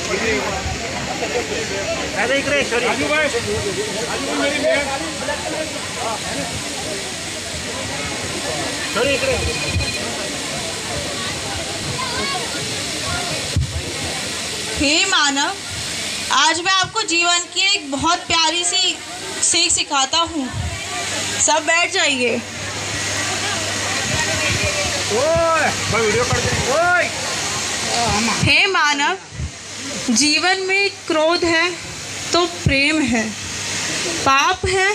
इकडे हे मानव, आज मैं आपको जीवन की एक बहुत प्यारी सी सीख सिखाता हूँ। सब बैठ जाइए। हे मानव, जीवन में क्रोध है तो प्रेम है, पाप है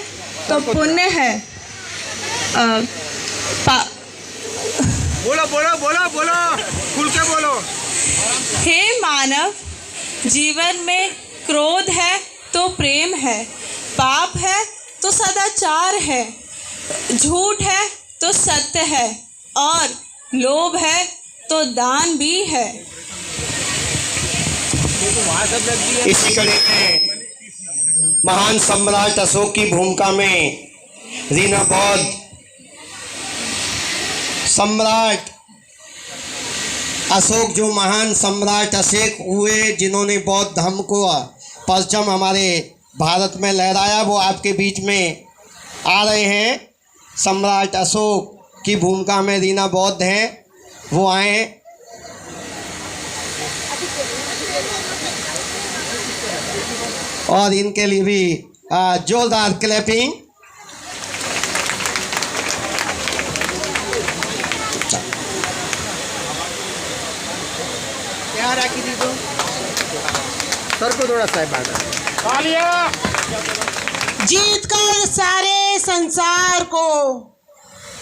तो पुण्य है। बोलो बोलो बोलो बोलो, खुल के बोलो। हे मानव, जीवन में क्रोध है तो प्रेम है, पाप है तो सदाचार है, झूठ है तो सत्य है, और लोभ है तो दान भी है। इसी कड़ी में महान सम्राट अशोक की भूमिका में रीना बौद्ध सम्राट अशोक, जो महान सम्राट अशोक हुए, जिन्होंने बौद्ध धर्म को परचम हमारे भारत में लहराया, वो आपके बीच में आ रहे हैं। सम्राट अशोक की भूमिका में रीना बौद्ध हैं, वो आए। और इनके लिए भी जोरदार क्लैपिंग। क्या राखी दी तो सर को थोड़ा सा जीत कर सारे संसार को,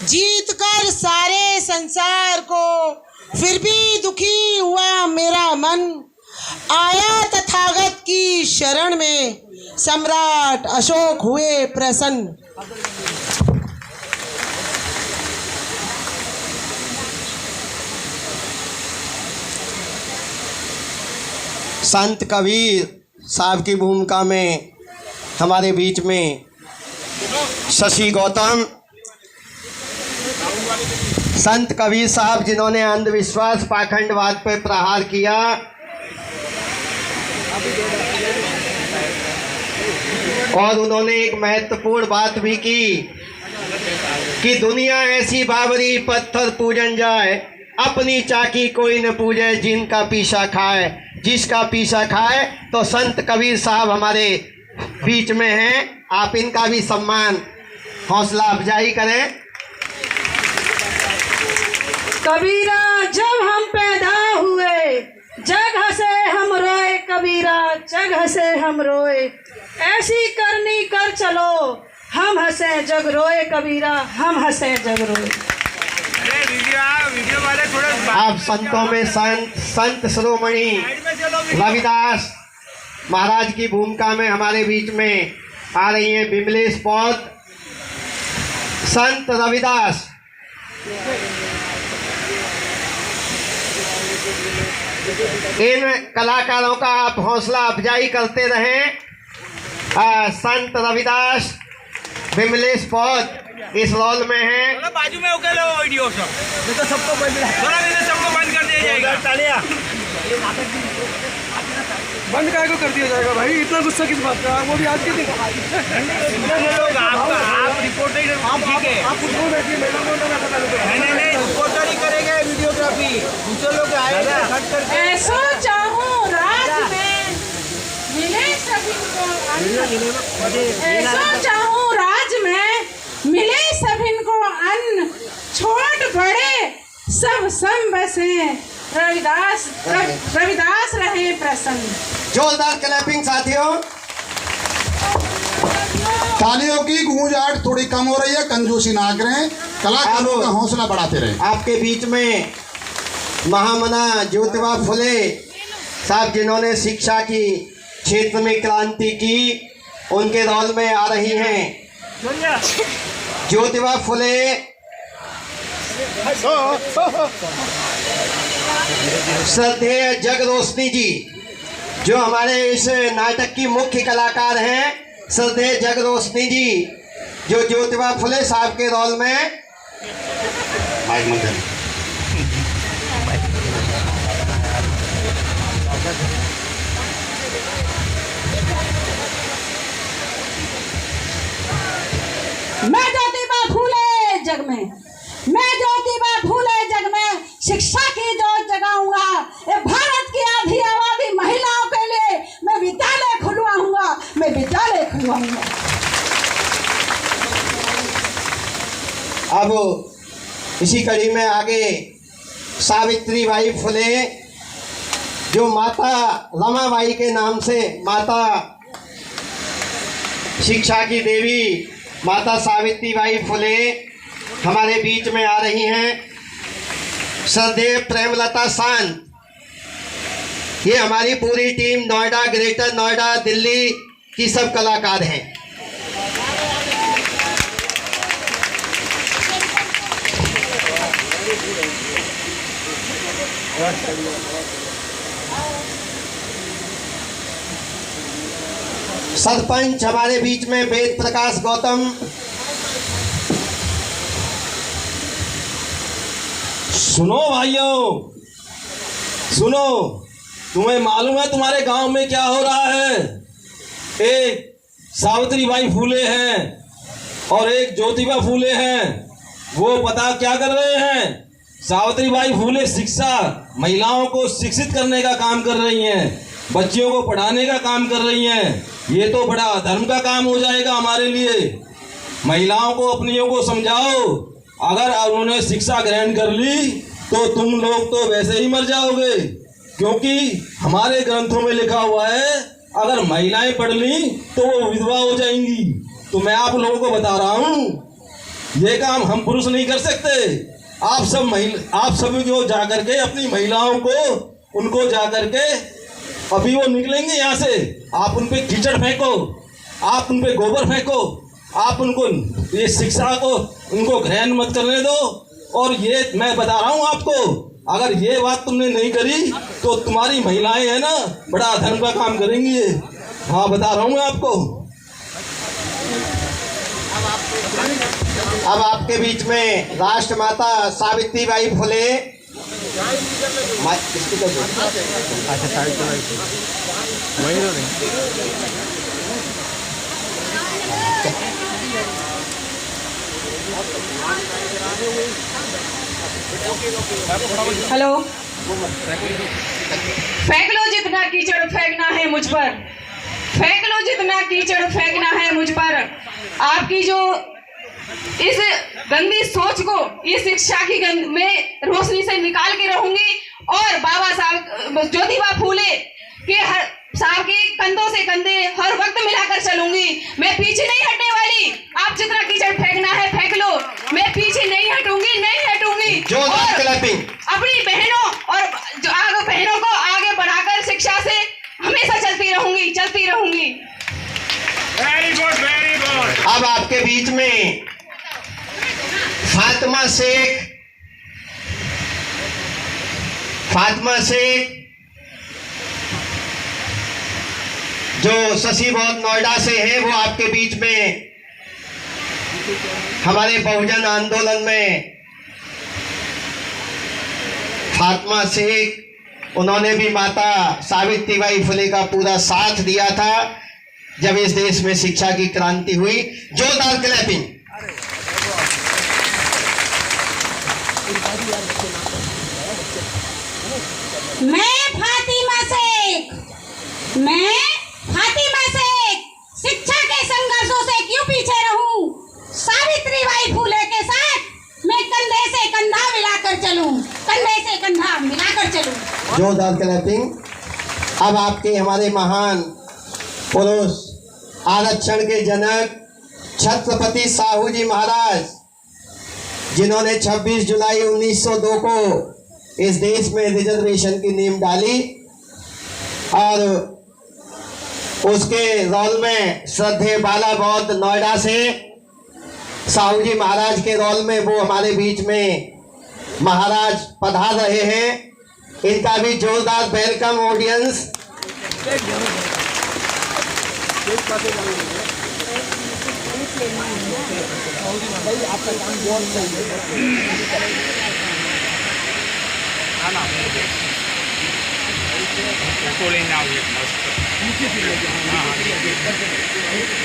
जीत कर सारे संसार को, फिर भी दुखी हुआ मेरा मन, आया तथागत की शरण में, सम्राट अशोक हुए प्रसन्न। संत कबीर साहब की भूमिका में हमारे बीच में शशि गौतम। संत कबीर साहब, जिन्होंने अंधविश्वास पाखंडवाद पर प्रहार किया, और उन्होंने एक महत्वपूर्ण बात भी की कि दुनिया ऐसी बाबरी पत्थर पूजन जाए, अपनी चाकी कोई न पूजे, जिनका पीछा खाए, जिसका पीछा खाए। तो संत कबीर साहब हमारे बीच में हैं, आप इनका भी सम्मान हौसला अफजाई करें। कबीरा जब हम पैदा हुए, जग हंसे हम रोए, कबीरा जग हंसे हम रोए, ऐसी करनी कर चलो, हम हंसे जग रोए, कबीरा हम हंसे जग रोए। वीडियो वाले थोड़े आप संतों में संत शिरोमणि रविदास महाराज की भूमिका में हमारे बीच में आ रही हैं विमलेश बौद्ध। संत रविदास, इन कलाकारों का आप हौसला अफजाई करते रहें। संत रविदास, विमलेश बौद्ध इस रोल में हैं। बाजू में होके लो वीडियो सब, तो सबको बंद कर दिया जाएगा। तालियां बंद काय को कर दिया जाएगा भाई, इतना गुस्सा किस बात का? वो भी आज के दिन लोग आप रिपोर्टर ठीक है, आप कुछ बोल बैठिए, नहीं रिपोर्टर ही करेंगे वीडियोग्राफी, दूसरे लोग आएगा खट करके। ऐसा चाहूं राज में मिले सभी को अन्न, ऐसा चाहूं राज में मिले सभी को अन्न, छोट बड़े सब सम बसे, रविदास रहे प्रसन्न। जोरदार क्लैपिंग साथियों। तालियों की गूंजाहट थोड़ी कम हो रही है, कंजूसी ना करें, कलाकारों का हौसला बढ़ाते रहें। आपके बीच में महामना ज्योतिबा फुले साहब, जिन्होंने शिक्षा की क्षेत्र में क्रांति की, उनके रोल में आ रही हैं ज्योतिबा फुले। श्रद्धेय जग रोशनी जी, जो हमारे इस नाटक की मुख्य कलाकार हैं, श्रद्धेय जग रोशनी जी, जो ज्योतिबा फुले साहब के रोल में मैं ज्योतिबा फूले जग में, मैं ज्योतिबा फूले जग में शिक्षा की जोत जगाऊंगा। ये भारत की आधी आबादी महिलाओं के लिए मैं विद्यालय खुलवाऊंगा, मैं विद्यालय खुलवाऊंगा। अब इसी कड़ी में आगे सावित्रीबाई फुले, जो माता रमाबाई के नाम से माता शिक्षा की देवी माता सावित्रीबाई फुले हमारे बीच में आ रही हैं। श्रद्धेय प्रेमलता शांत, ये हमारी पूरी टीम नोएडा, ग्रेटर नोएडा, दिल्ली की सब कलाकार हैं। सरपंच हमारे बीच में वेद प्रकाश गौतम, सुनो भाइयों, सुनो, तुम्हें मालूम है तुम्हारे गांव में क्या हो रहा है? एक सावित्रीबाई फूले हैं और एक ज्योतिबा फूले हैं। वो पता क्या कर रहे हैं? सावित्रीबाई फूले शिक्षा, महिलाओं को शिक्षित करने का काम कर रही हैं, बच्चियों को पढ़ाने का काम कर रही हैं। ये तो बड़ा धर्म का काम हो जाएगा हमारे लिए। महिलाओं को, अपनियों को समझाओ, अगर उन्होंने शिक्षा ग्रहण कर ली तो तुम लोग तो वैसे ही मर जाओगे, क्योंकि हमारे ग्रंथों में लिखा हुआ है अगर महिलाएं पढ़ ली तो वो विधवा हो जाएंगी। तो मैं आप लोगों को बता रहा हूँ, ये काम हम पुरुष नहीं कर सकते। आप सब जो जा करके अपनी महिलाओं को, उनको जा करके, अभी वो निकलेंगे यहाँ से, आप उन पे कीचड़ फेंको, आप उन पे गोबर फेंको, आप उनको ये शिक्षा को उनको ग्रहण मत करने दो। और ये मैं बता रहा हूँ आपको, अगर ये बात तुमने नहीं करी तो तुम्हारी महिलाएं है ना, बड़ा धर्म का काम करेंगी ये। हाँ, बता रहा हूँ मैं आपको। अब आपके बीच में राष्ट्रमाता सावित्रीबाई फुले, हेलो, फेंक लो जितना कीचड़ फेंकना है मुझ पर, फेंक लो जितना कीचड़ फेंकना है मुझ पर। आपकी जो इस गंदी सोच को ये शिक्षा की में रोशनी से निकाल के रहूंगी और बाबा साहब ज्योतिबा फूले के हर साहब के कंधों से कंधे हर वक्त मिलाकर चलूंगी। मैं पीछे नहीं हटने वाली। आप जितना कीचड़ फेंकना है फेंक लो, मैं पीछे नहीं हटूंगी, नहीं हटूंगी। और अपनी बहनों और जो आगे बहनों को आगे बढ़ाकर शिक्षा से हमेशा चलती रहूंगी, चलती रहूंगी। Very good, very good. अब आपके बीच में फातिमा शेख, फातिमा शेख जो शशि बौद्ध नोएडा से है, वो आपके बीच में हमारे बहुजन आंदोलन में फातिमा शेख, उन्होंने भी माता सावित्रीबाई फुले का पूरा साथ दिया था जब इस देश में शिक्षा की क्रांति हुई। जोरदार क्लैपिंग। मैं फातिमा शेख शिक्षा के संघर्षों से क्यों पीछे रहूं? सावित्रीबाई फूले के साथ मैं कंधे से कंधा मिलाकर चलूं, कंधे से कंधा मिलाकर चलूं। जोरदार क्लैपिंग। अब आपके हमारे महान पुरुष, आरक्षण के जनक छत्रपति साहू जी महाराज, जिन्होंने 26 जुलाई 1902 को इस देश में रिजर्वेशन की नींव डाली, और उसके रोल में श्रद्धेय बाला बौद्ध नोएडा से साहू जी महाराज के रोल में वो हमारे बीच में महाराज पधार रहे हैं। इनका भी जोरदार वेलकम ऑडियंस।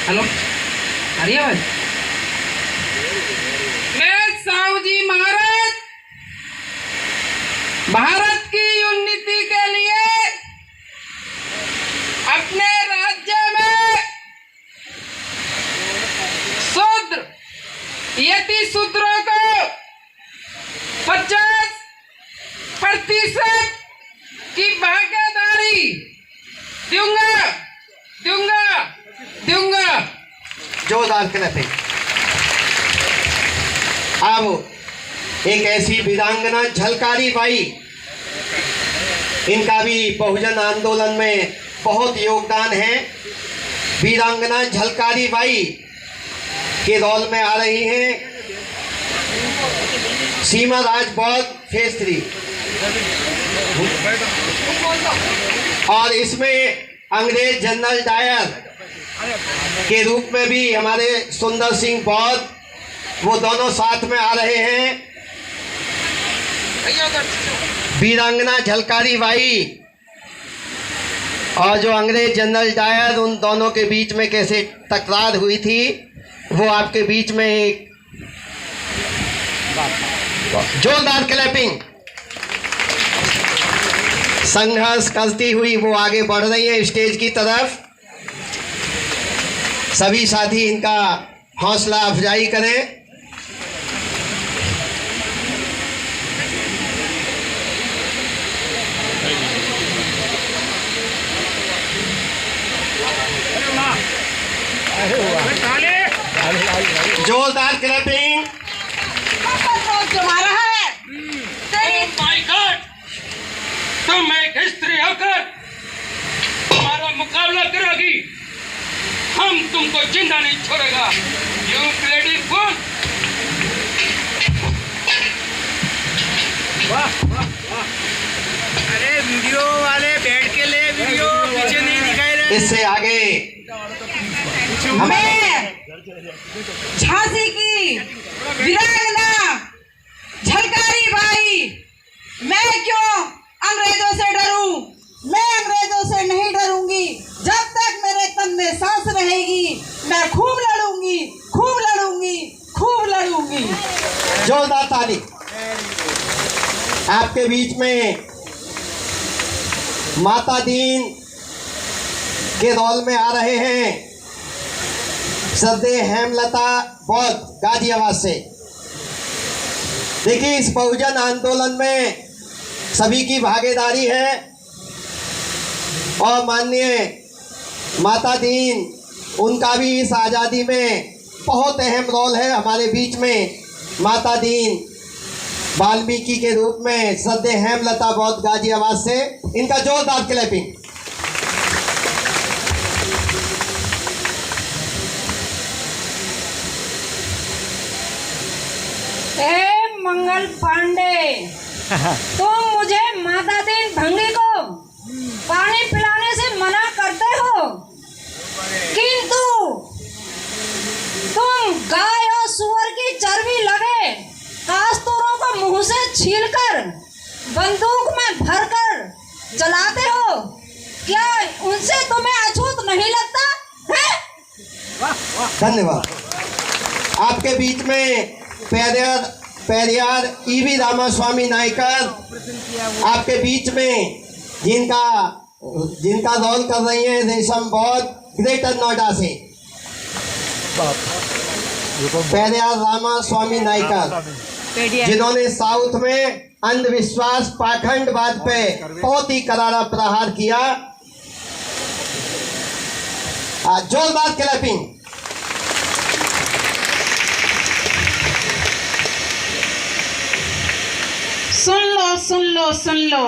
हेलो, आ रही है आवाज? मैं साहू जी महाराज भारत की उन्नति के लिए अपने राज्य में शूद्र यति शूद्रों को 50% की भागीदारी दूंगा। जोरदार क्लैपिंग। अब एक ऐसी वीरांगना झलकारी बाई, इनका भी बहुजन आंदोलन में बहुत योगदान है। वीरांगना झलकारी बाई के रोल में आ रही हैं सीमा राज बौद्ध फेज 3, और इसमें अंग्रेज जनरल डायर के रूप में भी हमारे सुंदर सिंह बौद्ध, वो दोनों साथ में आ रहे हैं। वीरांगना झलकारी बाई और जो अंग्रेज जनरल डायर, उन दोनों के बीच में कैसे तकरार हुई थी, वो आपके बीच में एक जोरदार क्लैपिंग। संघर्ष करती हुई वो आगे बढ़ रही है स्टेज की तरफ। सभी साथी इनका हौसला अफजाई करें। जोरदार क्लैपिंग। जमा रहा है। माय गॉड, तुम एक स्त्री होकर हमारा मुकाबला करोगी, हम तुमको जिंदा नहीं छोड़ेगा। You bloody fool. वाह वाह वाह। अरे वीडियो वाले बैठ के ले, वीडियो पीछे नहीं दिखाई रहे। इससे आगे मैं झांसी की वीरांगना झलकारी बाई, मैं क्यों अंग्रेजों से डरूं? मैं अंग्रेजों से नहीं डरूंगी। जब तक मेरे तन में सांस रहेगी, मैं खूब लड़ूंगी, खूब लड़ूंगी, खूब लड़ूंगी। जोरदार ताली। आपके बीच में माता दीन के रोल में आ रहे हैं श्रद्धेय हेमलता बौद्ध गाजियाबाद से। देखिए, इस बहुजन आंदोलन में सभी की भागीदारी है और माननीय माता दीन, उनका भी इस आज़ादी में बहुत अहम रोल है। हमारे बीच में माता दीन वाल्मीकि के रूप में श्रद्धेय हेमलता बौद्ध गाजियाबाद से, इनका जोरदार क्लैपिंग। मंगल पांडे, तुम मुझे माता दीन भंगी को पानी पिलाने से मना करते हो, किंतु तुम गाय और सुअर की चर्बी लगे कास्तूरों को मुंह से छीलकर बंदूक में भरकर चलाते हो। क्या उनसे तुम्हें अछूत नहीं लगता है? धन्यवाद। आपके बीच में पेरियार ईवी रामास्वामी नायकर आपके बीच में, जिनका रोल कर रही हैं रेशम बौद्ध ग्रेटर नोएडा से। पेरियार रामास्वामी नायकर, जिन्होंने साउथ में अंधविश्वास पाखंडवाद पे बहुत ही करारा प्रहार किया। जोरदार क्लैपिंग। सुन लो सुन लो सुन लो,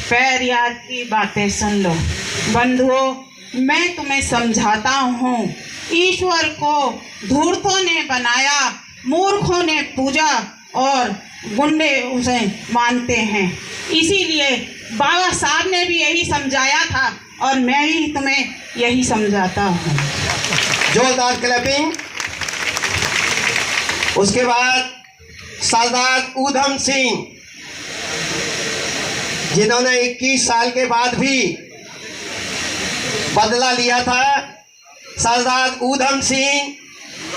पेरियार की बातें सुन लो। बंधुओं, मैं तुम्हें समझाता हूँ, ईश्वर को धूर्तों ने बनाया, मूर्खों ने पूजा और गुंडे उसे मानते हैं। इसीलिए बाबा साहब ने भी यही समझाया था और मैं ही तुम्हें यही समझाता हूँ। जोरदार क्लैपिंग। उसके बाद सरदार ऊधम सिंह, जिन्होंने 21 साल के बाद भी बदला लिया था। सरदार ऊधम सिंह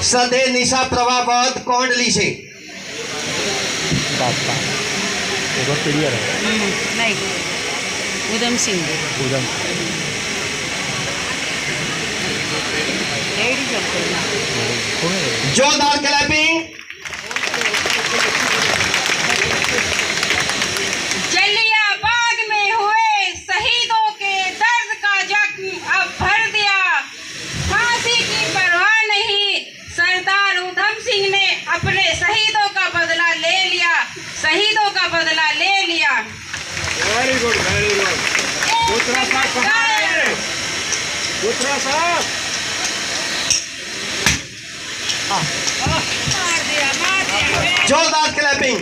श्रद्धेय निशा प्रभा बौद्ध कोंडली से। नहीं, उधम सिंह। जोरदार क्लैपिंग। जलियांवाला में हुए शहीदों के दर्द का जख्म अब भर दिया। फांसी की परवाह नहीं, सरदार उधम सिंह ने अपने शहीदों का बदला ले लिया, शहीदों का बदला ले लिया। Very good, very good. दूसरा साहब कहाँ है? दूसरा साहब मार दिया। जोरदार क्लैपिंग।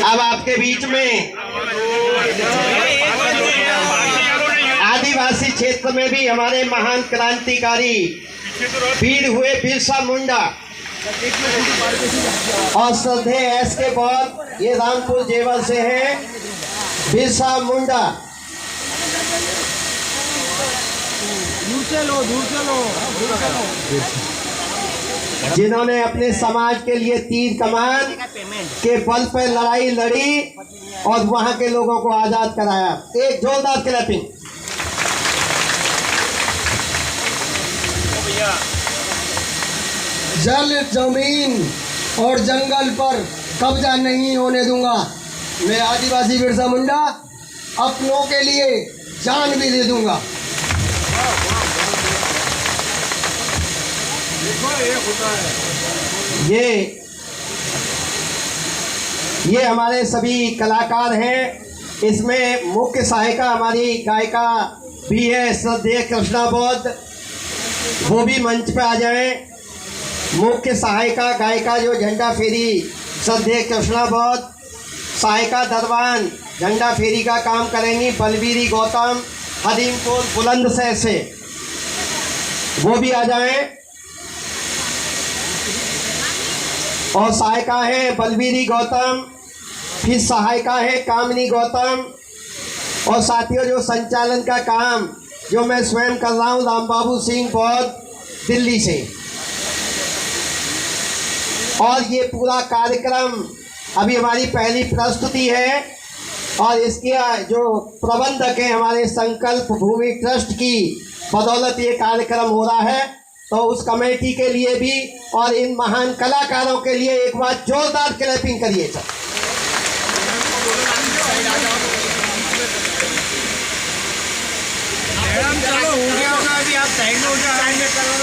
अब आपके बीच में आदिवासी क्षेत्र में भी हमारे महान क्रांतिकारी वीर हुए बिरसा मुंडा और श्रद्धेय एस के बौद्ध, ये रामपुर जेवर से हैं। बिरसा मुंडा जिन्होंने अपने समाज के लिए तीर कमान के बल पर लड़ाई लड़ी और वहां के लोगों को आजाद कराया। एक जोरदार क्लैपिंग। जल, जमीन और जंगल पर कब्जा नहीं होने दूंगा। मैं आदिवासी बिरसा मुंडा अपनों के लिए जान भी दे दूंगा। ये हमारे सभी कलाकार हैं। इसमें मुख्य सहायिका हमारी गायिका भी है श्रद्धेय कृष्णा बौद्ध, वो भी मंच पे आ जाएं। मुख्य सहायिका गायिका जो झंडा फेरी श्रद्धेय कृष्णा बौद्ध, सहायिका दरबान झंडा फेरी का काम करेंगी बलबीरी गौतम हदीमपुर बुलंदशहर से, वो भी आ जाएं। और सहायिका है बलबीरी गौतम, फिर सहायिका है कामिनी गौतम, और साथियों जो संचालन का काम जो मैं स्वयं कर रहा हूँ राम बाबू सिंह बौद्ध दिल्ली से। और ये पूरा कार्यक्रम अभी हमारी पहली प्रस्तुति है और इसके जो प्रबंधक हैं हमारे संकल्प भूमि ट्रस्ट की बदौलत ये कार्यक्रम हो रहा है। तो उस कमेटी के लिए भी और इन महान कलाकारों के लिए एक बार जोरदार क्लैपिंग करिए सर। मैडम चलो हो गया होगा, अभी आप साइड में हो जाओ।